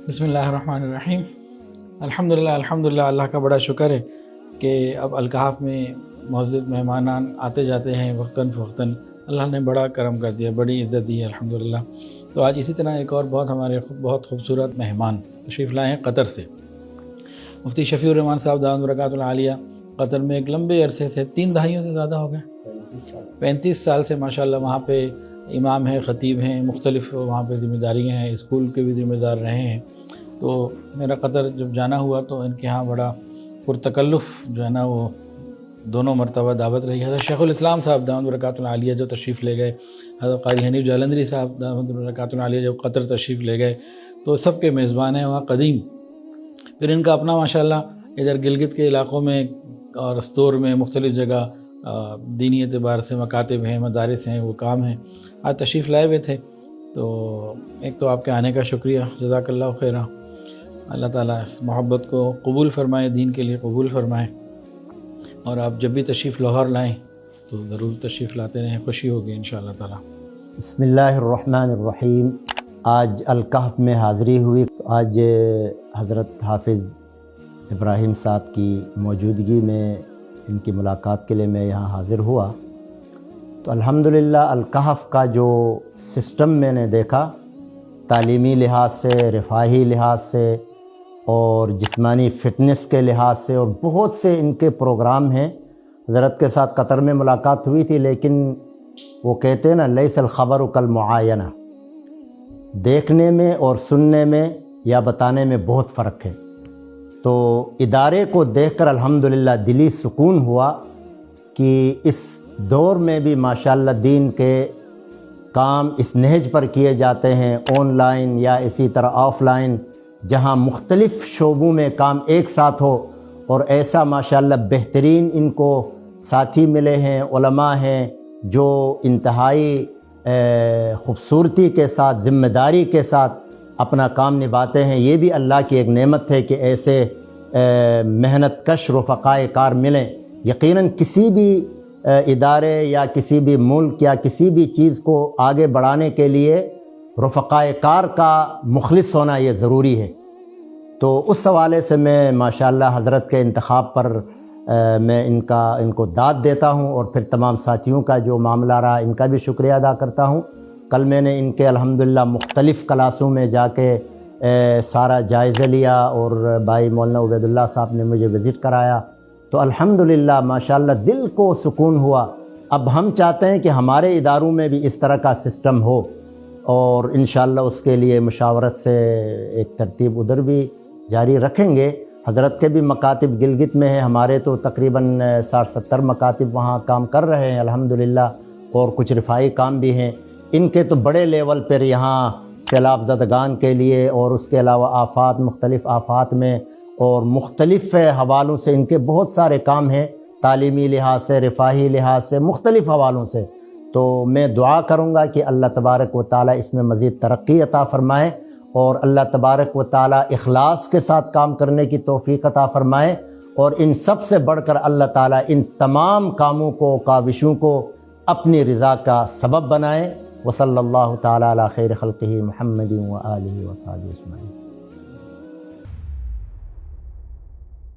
بسم اللہ الرحمن الرحیم۔ الحمدللہ اللہ کا بڑا شکر ہے کہ اب الکہف میں معزز مہمانان آتے جاتے ہیں وقتاً فوقتاً۔ اللہ نے بڑا کرم کر دیا، بڑی عزت دی ہے الحمدللہ۔ تو آج اسی طرح ایک اور بہت خوبصورت مہمان تشریف لائے ہیں قطر سے۔ مفتی شفیع الرحمان صاحب دامت برکاتہ العالیہ قطر میں ایک لمبے عرصے سے 3 دہائیوں سے زیادہ ہو گئے، 35 سال سے ماشاءاللہ وہاں پہ امام ہیں، خطیب ہیں، مختلف وہاں پہ ذمہ داریاں ہیں، اسکول کے بھی ذمہ دار رہے ہیں۔ تو میرا قطر جب جانا ہوا تو ان کے ہاں بڑا پرتکلف جو ہے نا وہ دونوں مرتبہ دعوت رہی۔ حضرت شیخ الاسلام صاحب دامت برکاتہ العالیہ جو تشریف لے گئے، حضرت قاری حنیف جالندری صاحب دامت برکاتہ العالیہ جب قطر تشریف لے گئے تو سب کے میزبان ہیں وہاں قدیم۔ پھر ان کا اپنا ماشاءاللہ ادھر گلگت کے علاقوں میں اور استور میں مختلف جگہ دینی اعتبار سے مکاتب ہیں، مدارس ہیں، وہ کام ہیں۔ آج تشریف لائے ہوئے تھے تو ایک تو آپ کے آنے کا شکریہ، جزاک اللہ خیرہ۔ اللہ تعالیٰ اس محبت کو قبول فرمائے، دین کے لیے قبول فرمائے، اور آپ جب بھی تشریف لاہور لائیں تو ضرور تشریف لاتے رہیں، خوشی ہوگی انشاءاللہ تعالیٰ۔ بسم اللہ الرحمن الرحیم۔ آج الکہف میں حاضری ہوئی۔ آج حضرت حافظ ابراہیم صاحب کی موجودگی میں ان کی ملاقات کے لیے میں یہاں حاضر ہوا تو الحمدللہ الکہف کا جو سسٹم میں نے دیکھا، تعلیمی لحاظ سے، رفاہی لحاظ سے اور جسمانی فٹنس کے لحاظ سے، اور بہت سے ان کے پروگرام ہیں۔ حضرت کے ساتھ قطر میں ملاقات ہوئی تھی، لیکن وہ کہتے ہیں نا لیس الخبر کالمعاینہ، دیکھنے میں اور سننے میں یا بتانے میں بہت فرق ہے۔ تو ادارے کو دیکھ کر الحمدللہ دلی سکون ہوا کہ اس دور میں بھی ماشاءاللہ دین کے کام اس نہج پر کیے جاتے ہیں، آن لائن یا اسی طرح آف لائن، جہاں مختلف شعبوں میں کام ایک ساتھ ہو، اور ایسا ماشاءاللہ بہترین ان کو ساتھی ملے ہیں، علماء ہیں جو انتہائی خوبصورتی کے ساتھ، ذمہ داری کے ساتھ اپنا کام نبھاتے ہیں۔ یہ بھی اللہ کی ایک نعمت ہے کہ ایسے محنت کش رفقائے کار ملیں۔ یقیناً کسی بھی ادارے یا کسی بھی ملک یا کسی بھی چیز کو آگے بڑھانے کے لیے رفقائے کار کا مخلص ہونا یہ ضروری ہے۔ تو اس حوالے سے میں ماشاءاللہ حضرت کے انتخاب پر میں ان کو داد دیتا ہوں، اور پھر تمام ساتھیوں کا جو معاملہ رہا ان کا بھی شکریہ ادا کرتا ہوں۔ کل میں نے ان کے الحمدللہ مختلف کلاسوں میں جا کے سارا جائزہ لیا، اور بھائی مولانا عبید اللہ صاحب نے مجھے وزٹ کرایا، تو الحمدللہ ماشاءاللہ دل کو سکون ہوا۔ اب ہم چاہتے ہیں کہ ہمارے اداروں میں بھی اس طرح کا سسٹم ہو، اور انشاءاللہ اس کے لیے مشاورت سے ایک ترتیب ادھر بھی جاری رکھیں گے۔ حضرت کے بھی مکاتب گلگت میں ہیں، ہمارے تو تقریباً 60-70 مکاتب وہاں کام کر رہے ہیں الحمدللہ، اور کچھ رفاعی کام بھی ہیں۔ ان کے تو بڑے لیول پر یہاں سیلاب زدگان کے لیے، اور اس کے علاوہ آفات، مختلف آفات میں اور مختلف حوالوں سے ان کے بہت سارے کام ہیں، تعلیمی لحاظ سے، رفاہی لحاظ سے، مختلف حوالوں سے۔ تو میں دعا کروں گا کہ اللہ تبارک و تعالیٰ اس میں مزید ترقی عطا فرمائے، اور اللہ تبارک و تعالیٰ اخلاص کے ساتھ کام کرنے کی توفیق عطا فرمائے، اور ان سب سے بڑھ کر اللہ تعالیٰ ان تمام کاموں کو، کاوشوں کو اپنی رضا کا سبب بنائے۔ وصلی اللہ تعالیٰ علی خیر خلقہ محمد و آلہ و صحبہ اجمعین۔